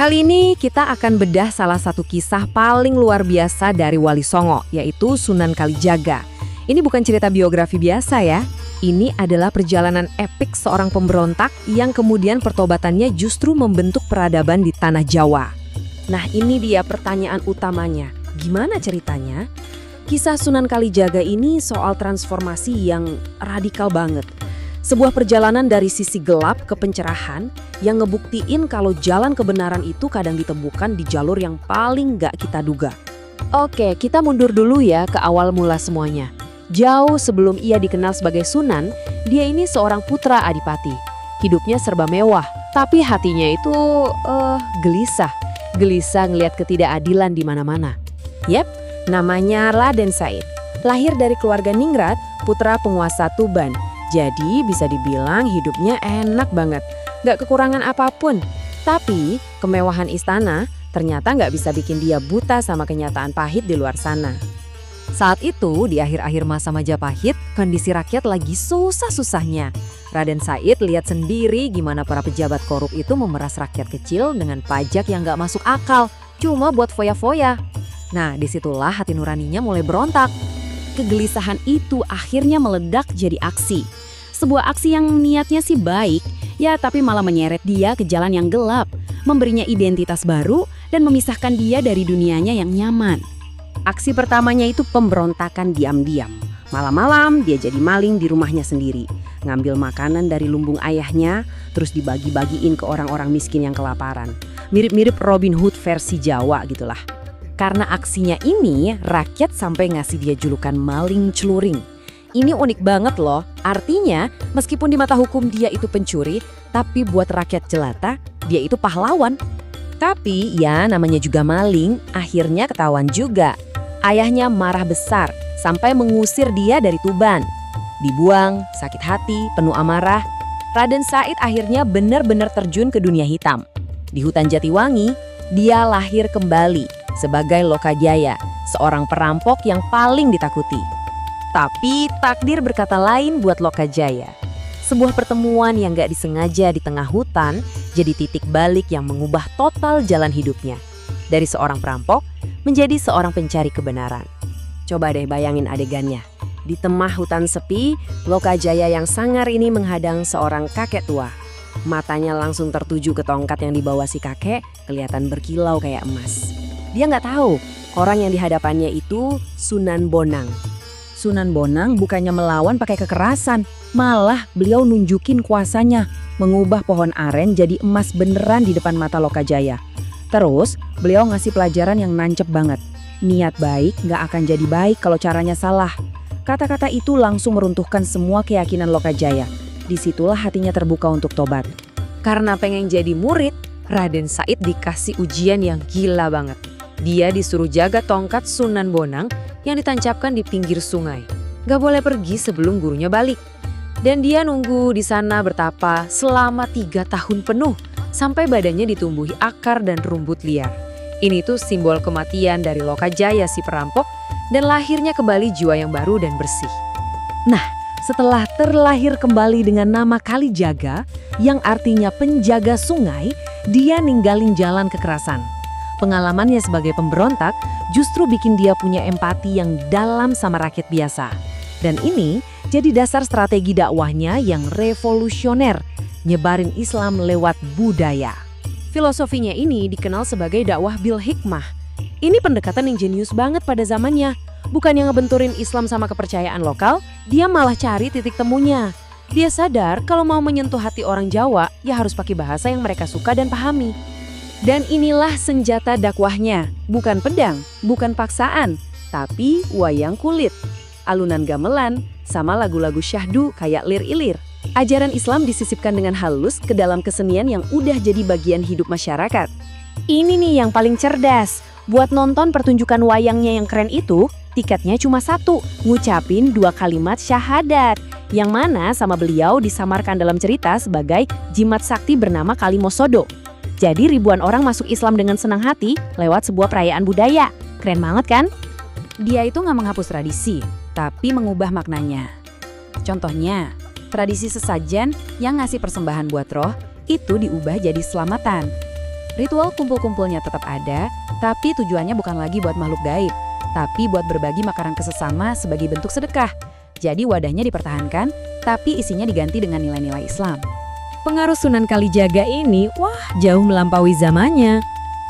Kali ini kita akan bedah salah satu kisah paling luar biasa dari Wali Songo, yaitu Sunan Kalijaga. Ini bukan cerita biografi biasa ya. Ini adalah perjalanan epik seorang pemberontak yang kemudian pertobatannya justru membentuk peradaban di tanah Jawa. Nah, ini dia pertanyaan utamanya. Gimana ceritanya? Kisah Sunan Kalijaga ini soal transformasi yang radikal banget. Sebuah perjalanan dari sisi gelap ke pencerahan yang ngebuktiin kalau jalan kebenaran itu kadang ditemukan di jalur yang paling gak kita duga. Oke, kita mundur dulu ya ke awal mula semuanya. Jauh sebelum ia dikenal sebagai Sunan, dia ini seorang putra adipati. Hidupnya serba mewah, tapi hatinya itu gelisah. Gelisah ngelihat ketidakadilan di mana-mana. Yep, namanya Raden Said. Lahir dari keluarga ningrat, putra penguasa Tuban. Jadi bisa dibilang hidupnya enak banget, gak kekurangan apapun. Tapi kemewahan istana ternyata gak bisa bikin dia buta sama kenyataan pahit di luar sana. Saat itu di akhir-akhir masa Majapahit, kondisi rakyat lagi susah-susahnya. Raden Said lihat sendiri gimana para pejabat korup itu memeras rakyat kecil dengan pajak yang gak masuk akal, cuma buat foya-foya. Nah, disitulah hati nuraninya mulai berontak. Kegelisahan itu akhirnya meledak jadi aksi. Sebuah aksi yang niatnya sih baik, ya tapi malah menyeret dia ke jalan yang gelap, memberinya identitas baru dan memisahkan dia dari dunianya yang nyaman. Aksi pertamanya itu pemberontakan diam-diam. Malam-malam dia jadi maling di rumahnya sendiri, ngambil makanan dari lumbung ayahnya, terus dibagi-bagiin ke orang-orang miskin yang kelaparan. Mirip-mirip Robin Hood versi Jawa gitulah. Karena aksinya ini, rakyat sampai ngasih dia julukan maling celuring. Ini unik banget loh, artinya meskipun di mata hukum dia itu pencuri, tapi buat rakyat jelata, dia itu pahlawan. Tapi ya namanya juga maling, akhirnya ketahuan juga. Ayahnya marah besar, sampai mengusir dia dari Tuban. Dibuang, sakit hati, penuh amarah, Raden Said akhirnya benar-benar terjun ke dunia hitam. Di hutan Jatiwangi, dia lahir kembali sebagai Lokajaya, seorang perampok yang paling ditakuti. Tapi takdir berkata lain buat Lokajaya. Sebuah pertemuan yang gak disengaja di tengah hutan jadi titik balik yang mengubah total jalan hidupnya. Dari seorang perampok menjadi seorang pencari kebenaran. Coba deh bayangin adegannya. Di tengah hutan sepi, Lokajaya yang sangar ini menghadang seorang kakek tua. Matanya langsung tertuju ke tongkat yang dibawa si kakek, kelihatan berkilau kayak emas. Dia nggak tahu orang yang dihadapannya itu Sunan Bonang. Sunan Bonang bukannya melawan pakai kekerasan, malah beliau nunjukin kuasanya, mengubah pohon aren jadi emas beneran di depan mata Lokajaya. Terus beliau ngasih pelajaran yang nancep banget. Niat baik nggak akan jadi baik kalau caranya salah. Kata-kata itu langsung meruntuhkan semua keyakinan Lokajaya. Disitulah hatinya terbuka untuk tobat. Karena pengen jadi murid, Raden Said dikasih ujian yang gila banget. Dia disuruh jaga tongkat Sunan Bonang yang ditancapkan di pinggir sungai. Gak boleh pergi sebelum gurunya balik. Dan dia nunggu di sana bertapa selama 3 tahun penuh sampai badannya ditumbuhi akar dan rumput liar. Ini tuh simbol kematian dari Lokajaya si perampok dan lahirnya kembali jiwa yang baru dan bersih. Nah, setelah terlahir kembali dengan nama Kalijaga yang artinya penjaga sungai, dia ninggalin jalan kekerasan. Pengalamannya sebagai pemberontak justru bikin dia punya empati yang dalam sama rakyat biasa. Dan ini jadi dasar strategi dakwahnya yang revolusioner, nyebarin Islam lewat budaya. Filosofinya ini dikenal sebagai dakwah bil hikmah. Ini pendekatan yang jenius banget pada zamannya. Bukan yang ngebenturin Islam sama kepercayaan lokal, dia malah cari titik temunya. Dia sadar kalau mau menyentuh hati orang Jawa, ya harus pakai bahasa yang mereka suka dan pahami. Dan inilah senjata dakwahnya, bukan pedang, bukan paksaan, tapi wayang kulit, alunan gamelan, sama lagu-lagu syahdu kayak lir-ilir. Ajaran Islam disisipkan dengan halus ke dalam kesenian yang udah jadi bagian hidup masyarakat. Ini nih yang paling cerdas, buat nonton pertunjukan wayangnya yang keren itu, tiketnya cuma 1, ngucapin 2 kalimat syahadat, yang mana sama beliau disamarkan dalam cerita sebagai jimat sakti bernama Kalimosodo. Jadi ribuan orang masuk Islam dengan senang hati lewat sebuah perayaan budaya. Keren banget kan? Dia itu nggak menghapus tradisi, tapi mengubah maknanya. Contohnya, tradisi sesajen yang ngasih persembahan buat roh itu diubah jadi selamatan. Ritual kumpul-kumpulnya tetap ada, tapi tujuannya bukan lagi buat makhluk gaib, tapi buat berbagi makanan ke sesama sebagai bentuk sedekah. Jadi wadahnya dipertahankan, tapi isinya diganti dengan nilai-nilai Islam. Pengaruh Sunan Kalijaga ini, jauh melampaui zamannya.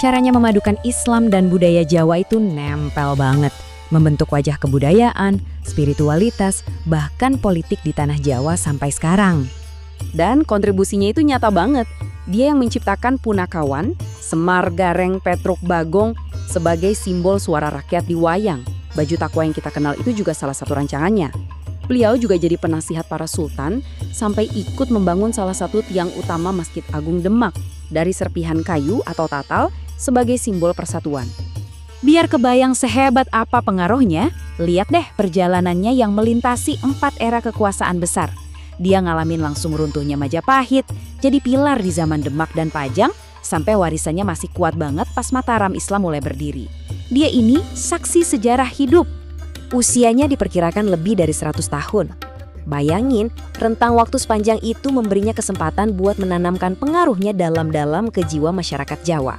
Caranya memadukan Islam dan budaya Jawa itu nempel banget. Membentuk wajah kebudayaan, spiritualitas, bahkan politik di tanah Jawa sampai sekarang. Dan kontribusinya itu nyata banget. Dia yang menciptakan Punakawan, Semar Gareng Petruk Bagong sebagai simbol suara rakyat di wayang. Baju takwa yang kita kenal itu juga salah satu rancangannya. Beliau juga jadi penasihat para sultan sampai ikut membangun salah satu tiang utama Masjid Agung Demak dari serpihan kayu atau tatal sebagai simbol persatuan. Biar kebayang sehebat apa pengaruhnya, lihat deh perjalanannya yang melintasi 4 era kekuasaan besar. Dia ngalamin langsung runtuhnya Majapahit, jadi pilar di zaman Demak dan Pajang, sampai warisannya masih kuat banget pas Mataram Islam mulai berdiri. Dia ini saksi sejarah hidup. Usianya diperkirakan lebih dari 100 tahun. Bayangin, rentang waktu sepanjang itu memberinya kesempatan buat menanamkan pengaruhnya dalam-dalam ke jiwa masyarakat Jawa.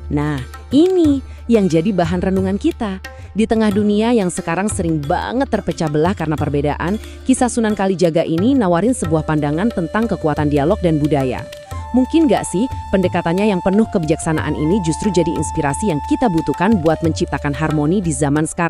Nah, ini yang jadi bahan renungan kita. Di tengah dunia yang sekarang sering banget terpecah belah karena perbedaan, kisah Sunan Kalijaga ini nawarin sebuah pandangan tentang kekuatan dialog dan budaya. Mungkin nggak sih pendekatannya yang penuh kebijaksanaan ini justru jadi inspirasi yang kita butuhkan buat menciptakan harmoni di zaman sekarang?